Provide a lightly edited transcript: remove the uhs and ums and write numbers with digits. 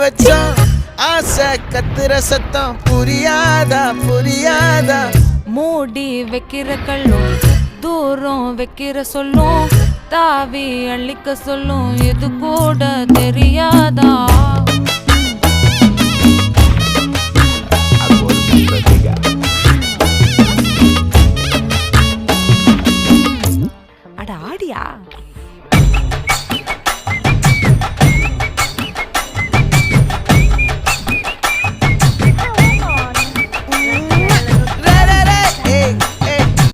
வச்சோம் ஆசை கத்துற சத்தம் புரியாதா புரியாதா மூடி வைக்கிற கல்லும் தூரம் வைக்கிற சொல்லும் தாவி அள்ளிக்க சொல்லும் இது கூட தெரியாதா